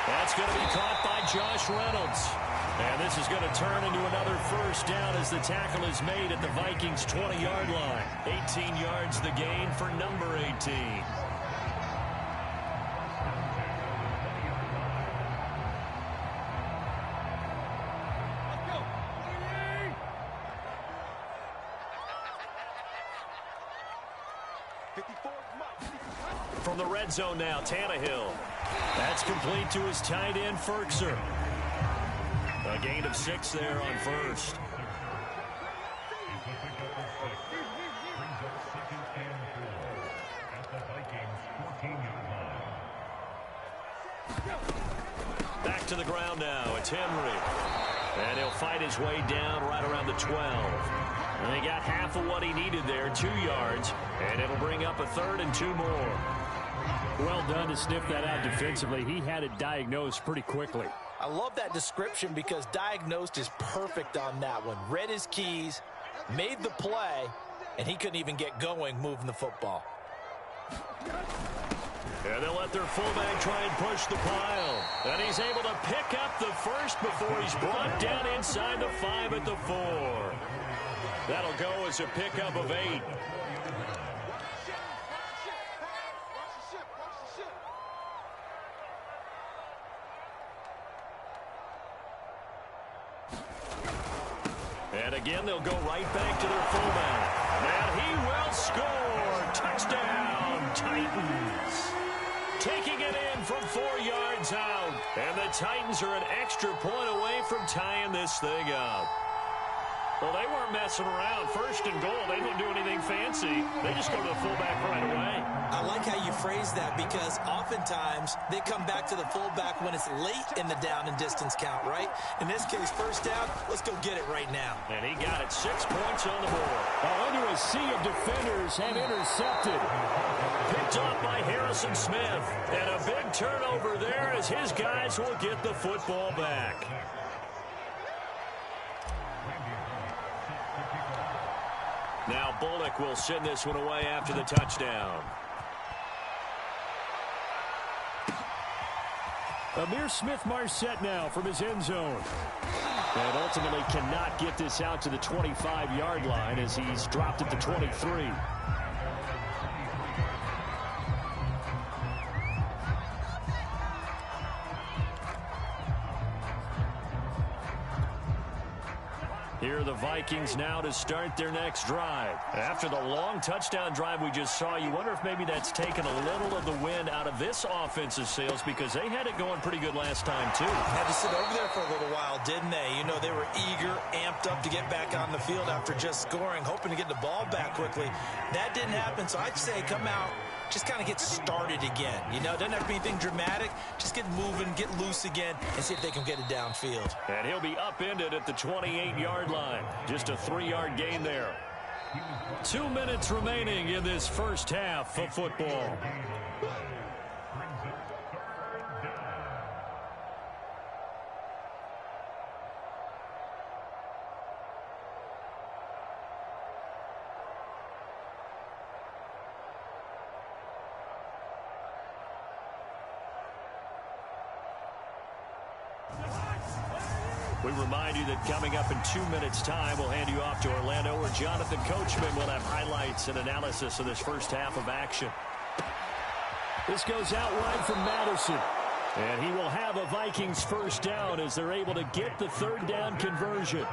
That's going to be caught by Josh Reynolds. And this is going to turn into another first down as the tackle is made at the Vikings' 20-yard line. 18 yards the gain for number 18. From the red zone now, Tannehill. That's complete to his tight end, Ferkser. A gain of 6 there on first. Back to the ground now. It's Henry. And he'll fight his way down right around the 12. And they got half of what he needed there, 2 yards. And it'll bring up a 3rd and 2 more. Well done to sniff that out defensively. He had it diagnosed pretty quickly. I love that description because diagnosed is perfect on that one. Read his keys, made the play, and he couldn't even get going moving the football. And they'll let their fullback try and push the pile. And he's able to pick up the first before he's brought down inside the 5 at the 4. That'll go as a pickup of 8. And again, they'll go right back to their fullback. And he will score. Touchdown, Titans. Taking it in from 4 yards out. And the Titans are an extra point away from tying this thing up. Well, they weren't messing around. 1st and goal. They didn't do anything fancy. They just go to the fullback right away. I like how you phrase that because oftentimes they come back to the fullback when it's late in the down and distance count, right? In this case, first down, let's go get it right now. And he got it. 6 points on the board. Under a sea of defenders and intercepted. Picked off by Harrison Smith. And a big turnover there as his guys will get the football back. Now Bullock will send this one away after the touchdown. Amir Smith-Marset now from his end zone. And ultimately cannot get this out to the 25-yard line as he's dropped at the 23. Here are the Vikings now to start their next drive. After the long touchdown drive we just saw, you wonder if maybe that's taken a little of the wind out of this offensive sails because they had it going pretty good last time too. Had to sit over there for a little while, didn't they? You know, they were eager, amped up to get back on the field after just scoring, hoping to get the ball back quickly. That didn't happen, so I'd say come out, just kind of get started again. You know, it doesn't have to be anything dramatic. Just get moving, get loose again, and see if they can get it downfield. And he'll be upended at the 28-yard line. Just a 3-yard gain there. 2 minutes remaining in this first half of football. We remind you that coming up in 2 minutes' time, we'll hand you off to Orlando, where Jonathan Coachman will have highlights and analysis of this first half of action. This goes out wide from Madison. And he will have a Vikings first down as they're able to get the third down conversion.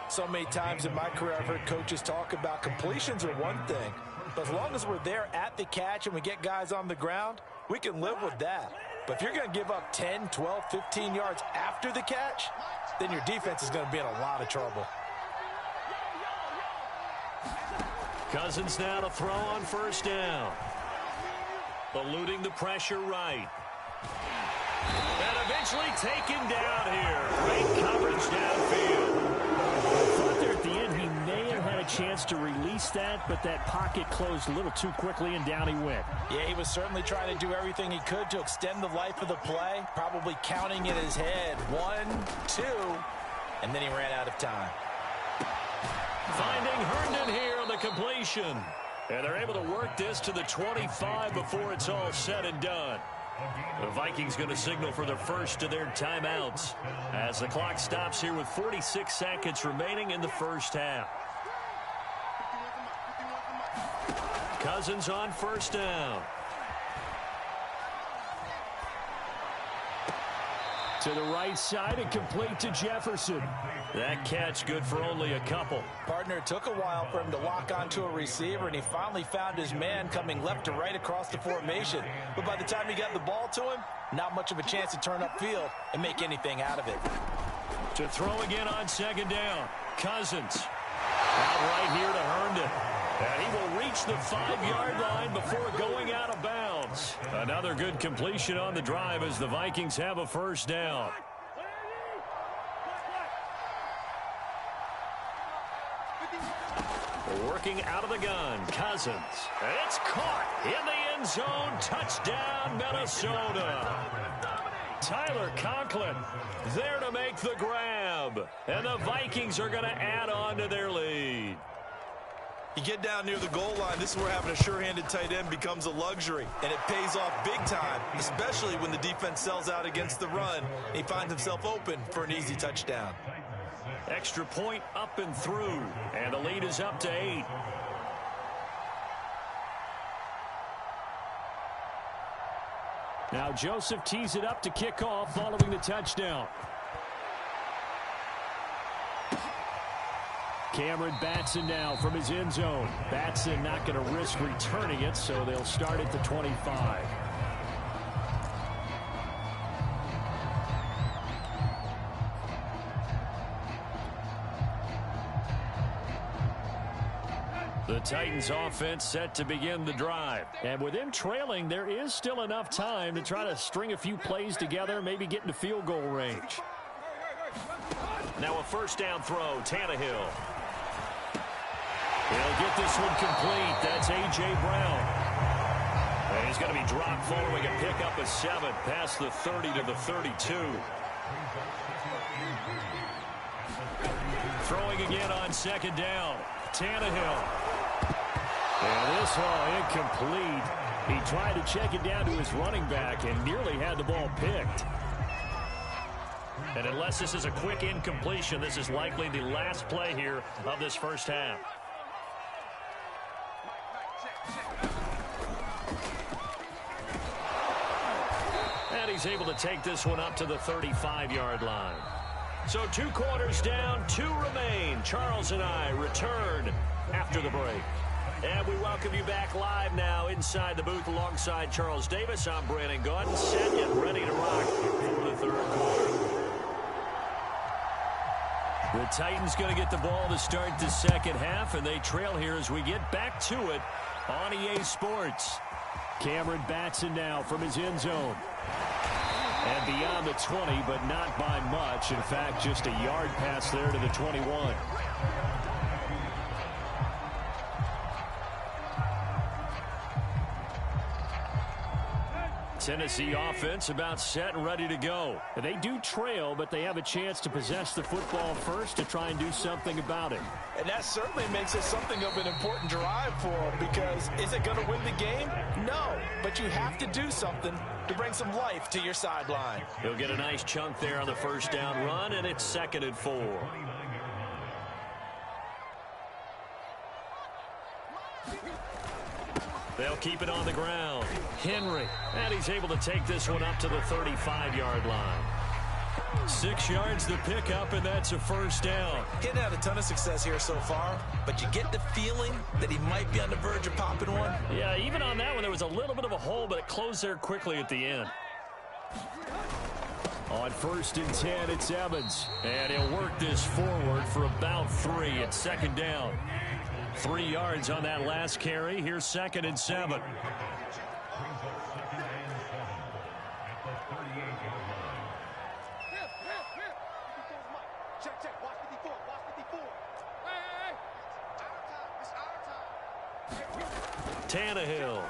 So many times in my career I've heard coaches talk about completions are one thing, but as long as we're there at the catch and we get guys on the ground, we can live with that. But if you're going to give up 10, 12, 15 yards after the catch, then your defense is going to be in a lot of trouble. Cousins now to throw on first down. Eluding the pressure right. And eventually taken down here. Great coverage downfield. I thought there at the end he may have had a chance to release that, but that pocket closed a little too quickly and down he went. Yeah, he was certainly trying to do everything he could to extend the life of the play, probably counting in his head 1, 2, and then he ran out of time. Finding Herndon here on the completion. And they're able to work this to the 25 before it's all said and done. The Vikings going to signal for the first of their timeouts as the clock stops here with 46 seconds remaining in the first half. Cousins on first down. To the right side and complete to Jefferson. That catch good for only a couple. Partner, it took a while for him to lock onto a receiver, and he finally found his man coming left to right across the formation. But by the time he got the ball to him, not much of a chance to turn upfield and make anything out of it. To throw again on second down. Cousins out right here to Herndon. And he will reach the 5-yard line before going out of bounds. Another good completion on the drive as the Vikings have a first down. Working out of the gun, Cousins. And it's caught in the end zone. Touchdown, Minnesota. Tyler Conklin there to make the grab. And the Vikings are going to add on to their lead. You get down near the goal line, this is where having a sure-handed tight end becomes a luxury, and it pays off big time, especially when the defense sells out against the run, and he finds himself open for an easy touchdown. Extra point up and through, and the lead is up to 8. Now Joseph tees it up to kick off following the touchdown. Cameron Batson now from his end zone. Batson not going to risk returning it, so they'll start at the 25. The Titans offense set to begin the drive. And with them trailing, there is still enough time to try to string a few plays together, maybe get into field goal range. Now a first down throw, Tannehill. He'll get this one complete. That's A.J. Brown. And he's going to be dropped following a pickup of 7 past the 30 to the 32. Throwing again on second down. Tannehill. And this one incomplete. He tried to check it down to his running back and nearly had the ball picked. And unless this is a quick incompletion, this is likely the last play here of this first half. And he's able to take this one up to the 35-yard line. So 2 quarters down, 2 remain. Charles and I return after the break. And we welcome you back live now inside the booth alongside Charles Davis. I'm Brandon Gaudin, set and ready to rock for the third quarter. The Titans going to get the ball to start the second half, and they trail here as we get back to it on EA Sports. Cameron Batson now from his end zone. And beyond the 20, but not by much. In fact, just a yard pass there to the 21. Tennessee offense about set and ready to go. They do trail, but they have a chance to possess the football first to try and do something about it. And that certainly makes it something of an important drive for them, because is it going to win the game? No, but you have to do something to bring some life to your sideline. He'll get a nice chunk there on the first down run, and it's 2nd and 4. They'll keep it on the ground. Henry. And he's able to take this one up to the 35-yard line. 6 yards to pick up, and that's a first down. He hadn't had a ton of success here so far, but you get the feeling that he might be on the verge of popping one. Yeah, even on that one, there was a little bit of a hole, but it closed there quickly at the end. On 1st and 10, it's Evans. And he'll work this forward for about 3 at 2nd down. 3 yards on that last carry. Here's 2nd and 7. Tannehill.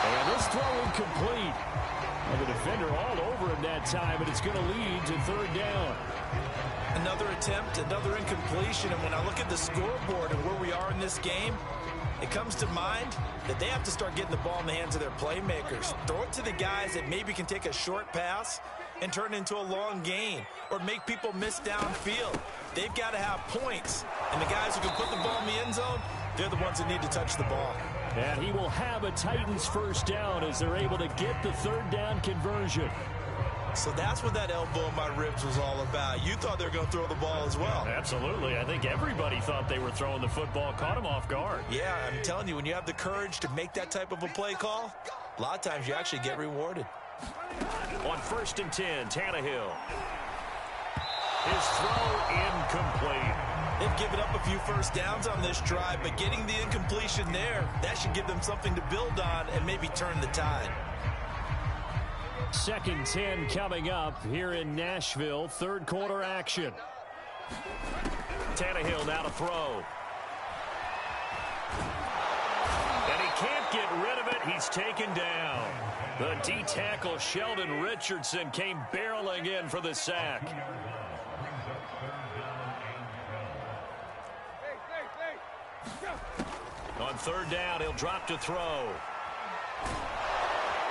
And this throw incomplete. And the defender all over him that time, and it's going to lead to 3rd down. Another attempt, another incompletion, and when I look at the scoreboard and where we are in this game, it comes to mind that they have to start getting the ball in the hands of their playmakers. Throw it to the guys that maybe can take a short pass and turn it into a long gain or make people miss downfield. They've got to have points, and the guys who can put the ball in the end zone, they're the ones that need to touch the ball. And he will have a Titans first down as they're able to get the 3rd down conversion. So that's what that elbow in my ribs was all about. You thought they were going to throw the ball as well. Absolutely. I think everybody thought they were throwing the football, caught him off guard. Yeah, I'm telling you, when you have the courage to make that type of a play call, a lot of times you actually get rewarded. On 1st and 10, Tannehill. His throw incomplete. They've given up a few first downs on this drive, but getting the incompletion there, that should give them something to build on and maybe turn the tide. 2nd 10 coming up here in Nashville. 3rd quarter action. Tannehill now to throw. And he can't get rid of it. He's taken down. The D-tackle Sheldon Richardson came barreling in for the sack. On 3rd down, he'll drop to throw.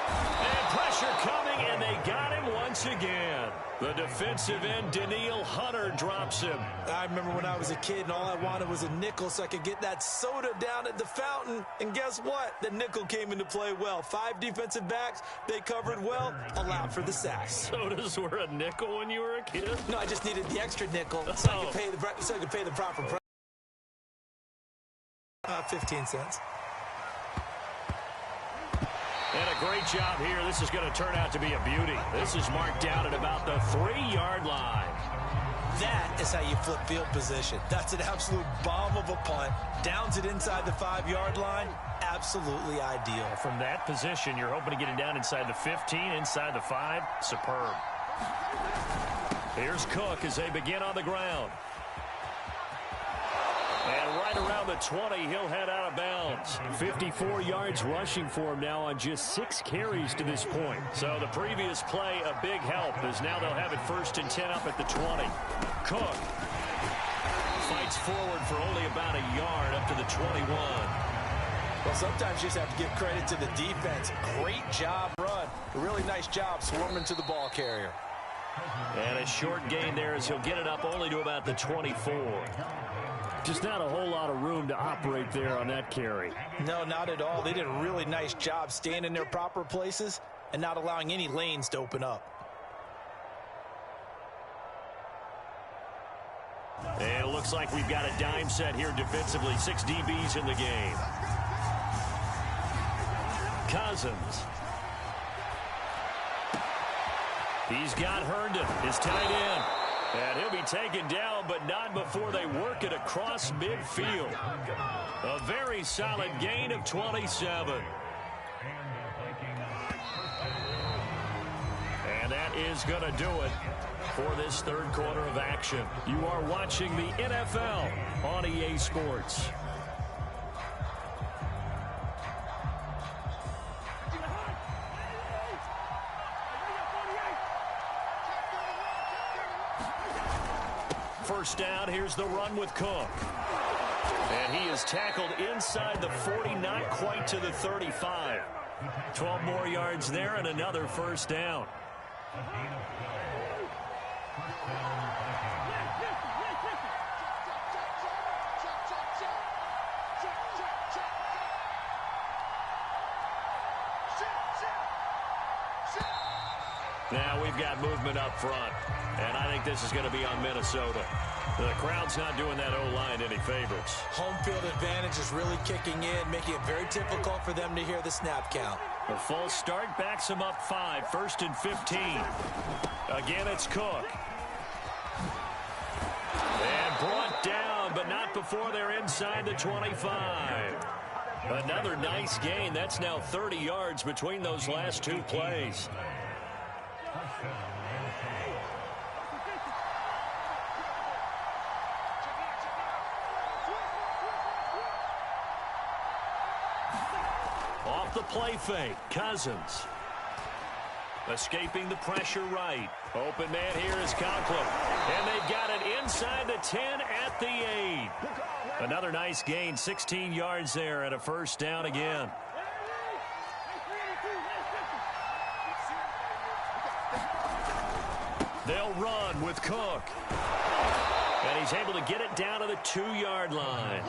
And pressure coming, and they got him once again. The defensive end, Daniil Hunter, drops him. I remember when I was a kid and all I wanted was a nickel so I could get that soda down at the fountain. And guess what? The nickel came into play well. 5 defensive backs, they covered well, allowed for the sack. Sodas were a nickel when you were a kid? No, I just needed the extra nickel so I could pay the proper price. 15 cents. And a great job here. This is going to turn out to be a beauty. This is marked down at about the 3-yard line. That is how you flip field position. That's an absolute bomb of a punt. Downs it inside the 5-yard line. Absolutely ideal. From that position, you're hoping to get it down inside the 15, inside the 5. Superb. Here's Cook as they begin on the ground. And right around the 20, he'll head out of bounds. 54 yards rushing for him now on just 6 carries to this point. So the previous play, a big help, as now they'll have it 1st and 10 up at the 20. Cook fights forward for only about a yard up to the 21. Well, sometimes you just have to give credit to the defense. Great job run. A really nice job swarming to the ball carrier. And a short gain there as he'll get it up only to about the 24. Just not a whole lot of room to operate there on that carry. No, not at all. They did a really nice job staying in their proper places and not allowing any lanes to open up. And it looks like we've got a dime set here defensively. 6 DBs in the game. Cousins. He's got Herndon, his tight end. And he'll be taken down, but not before they work it across midfield. A very solid gain of 27. And that is going to do it for this 3rd quarter of action. You are watching the NFL on EA Sports. First down, here's the run with Cook. And he is tackled inside the 40, not quite to the 35. 12 more yards there and another first down. Now we've got movement up front, and I think this is going to be on Minnesota. The crowd's not doing that O-line any favorites. Home field advantage is really kicking in, making it very difficult for them to hear the snap count. The false start backs him up 5, 1st and 15. Again, it's Cook. And brought down, but not before they're inside the 25. Another nice gain. That's now 30 yards between those last 2 plays. Off the play fake, Cousins. Escaping the pressure right. Open man here is Conklin. And they've got it inside the 10 at the 8. Another nice gain, 16 yards there and a first down again. They'll run with Cook. And he's able to get it down to the 2-yard line.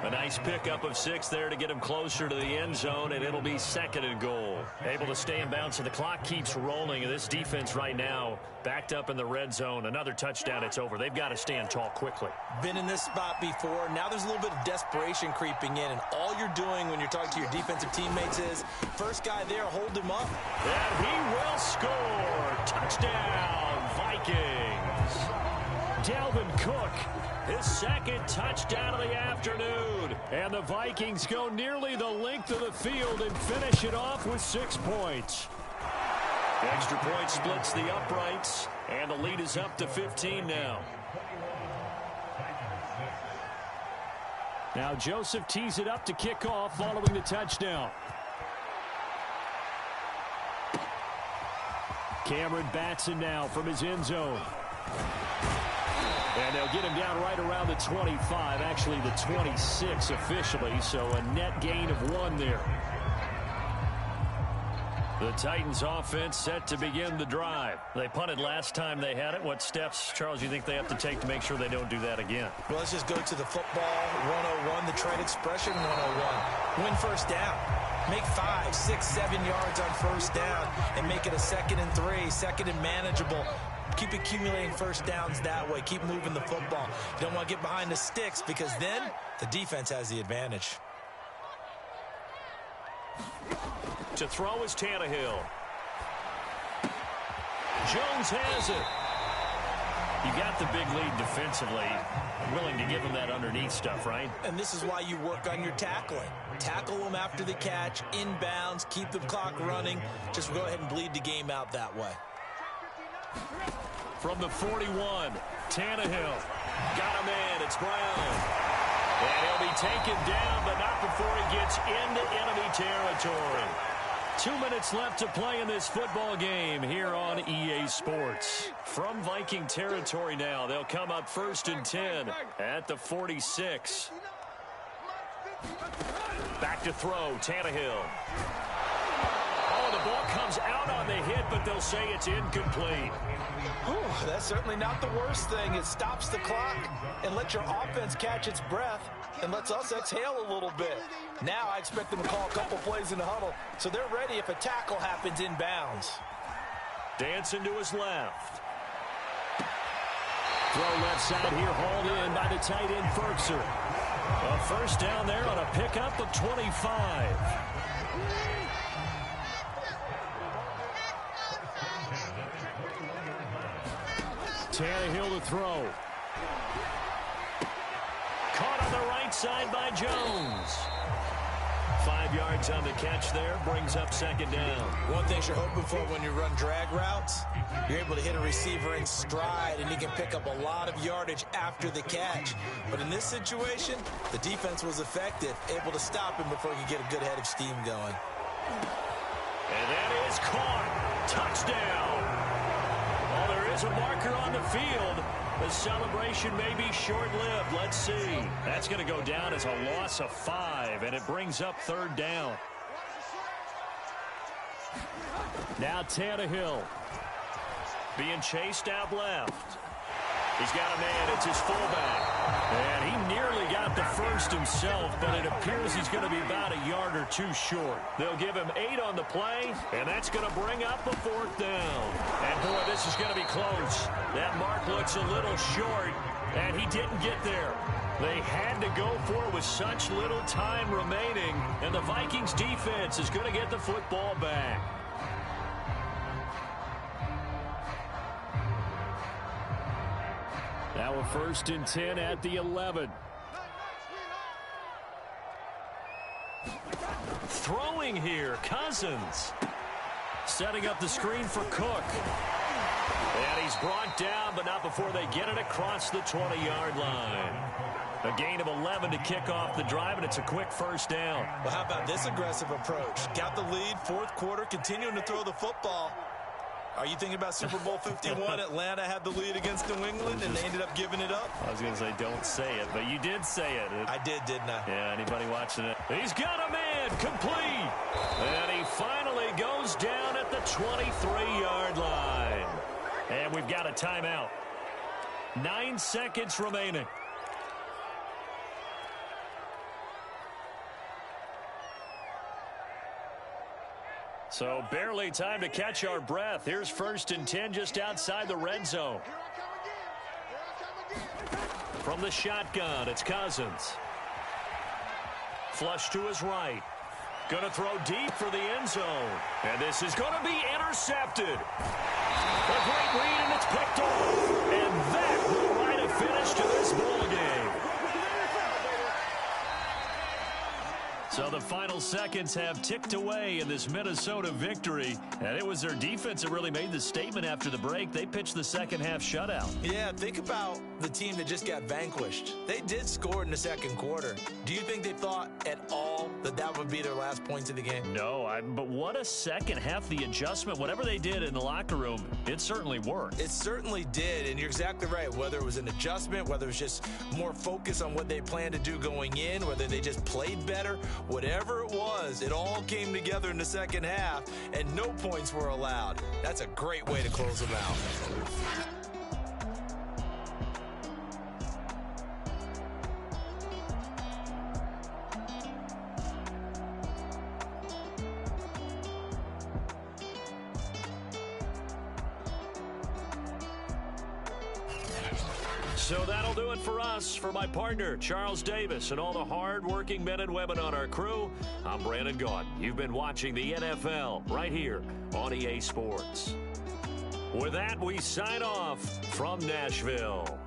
A nice pickup of 6 there to get him closer to the end zone, and it'll be 2nd and goal. Able to stay in bounds, and the clock keeps rolling. And this defense right now backed up in the red zone. Another touchdown, it's over. They've got to stand tall quickly. Been in this spot before. Now there's a little bit of desperation creeping in, and all you're doing when you're talking to your defensive teammates is, first guy there, hold him up. And he will score. Touchdown, Vikings. Dalvin Cook, his 2nd touchdown of the afternoon. And the Vikings go nearly the length of the field and finish it off with 6 points. Extra point splits the uprights, and the lead is up to 15 now. Now Joseph tees it up to kick off following the touchdown. Cameron Batson now from his end zone. And they'll get him down right around the 25, actually the 26 officially, so a net gain of 1 there. The Titans offense set to begin the drive. They punted last time they had it. What steps, Charles, you think they have to take to make sure they don't do that again? Well, let's just go to the football 101, the trade expression 101. Win first down. Make 5, 6, 7 yards on first down and make it a 2nd and 3, 2nd and manageable. Keep accumulating first downs that way. Keep moving the football. You don't want to get behind the sticks because then the defense has the advantage. To throw is Tannehill. Jones has it. You got the big lead defensively. Willing to give them that underneath stuff, right? And this is why you work on your tackling. Tackle them after the catch, inbounds, keep the clock running. Just go ahead and bleed the game out that way. From the 41, Tannehill. Got him in. It's Brown. And he'll be taken down, but not before he gets into enemy territory. 2 minutes left to play in this football game here on EA Sports. From Viking territory now, they'll come up 1st and 10 at the 46. Back to throw, Tannehill. Oh, the ball comes out on the hit, but they'll say it's incomplete. Whew, that's certainly not the worst thing. It stops the clock and lets your offense catch its breath and lets us exhale a little bit. Now I expect them to call a couple plays in the huddle, so they're ready if a tackle happens inbounds. Dancing to his left. Throw left side here, hauled in by the tight end, Ferkser. A first down there on a pickup of 25. Tannehill to throw. Caught on the right side by Jones. 5 yards on the catch there, brings up 2nd down. One thing you're hoping for when you run drag routes, you're able to hit a receiver in stride, and he can pick up a lot of yardage after the catch. But in this situation, the defense was effective, able to stop him before he could get a good head of steam going. And that is caught. Touchdown. Well, there is a marker on the field. The celebration may be short-lived. Let's see. That's going to go down as a loss of 5, and it brings up 3rd down. Now Tannehill being chased out left. He's got a man. It's his fullback. And he nearly got the first himself, but it appears he's going to be about a yard or two short. They'll give him 8 on the play, and that's going to bring up the 4th down. And, boy, this is going to be close. That mark looks a little short, and he didn't get there. They had to go for it with such little time remaining, and the Vikings defense is going to get the football back. Now a 1st and 10 at the 11. Throwing here, Cousins. Setting up the screen for Cook. And he's brought down, but not before they get it across the 20-yard line. A gain of 11 to kick off the drive, and it's a quick 1st down. Well, how about this aggressive approach? Got the lead, 4th quarter, continuing to throw the football. Are you thinking about Super Bowl 51? Atlanta had the lead against New England, and they ended up giving it up? I was going to say, don't say it, but you did say it. I did, didn't I? Yeah, anybody watching it? He's got a man, complete. And he finally goes down at the 23-yard line. And we've got a timeout. 9 seconds remaining. So barely time to catch our breath. Here's 1st and 10 just outside the red zone. From the shotgun, it's Cousins. Flush to his right. Going to throw deep for the end zone. And this is going to be intercepted. A great read, and it's picked off. And that will write a finish to this ball game. So the final seconds have ticked away in this Minnesota victory. And it was their defense that really made the statement after the break. They pitched the second-half shutout. Yeah, think about the team that just got vanquished. They did score in the 2nd quarter. Do you think they thought at all that that would be their last points of the game? No, but what a second half. The adjustment, whatever they did in the locker room, it certainly worked. It certainly did, and you're exactly right. Whether it was an adjustment, whether it was just more focus on what they planned to do going in, whether they just played better, whatever it was, it all came together in the second half, and no points were allowed. That's a great way to close them out. So that'll do it for us. For my partner, Charles Davis, and all the hard-working men and women on our crew, I'm Brandon Gaudin. You've been watching the NFL right here on EA Sports. With that, we sign off from Nashville.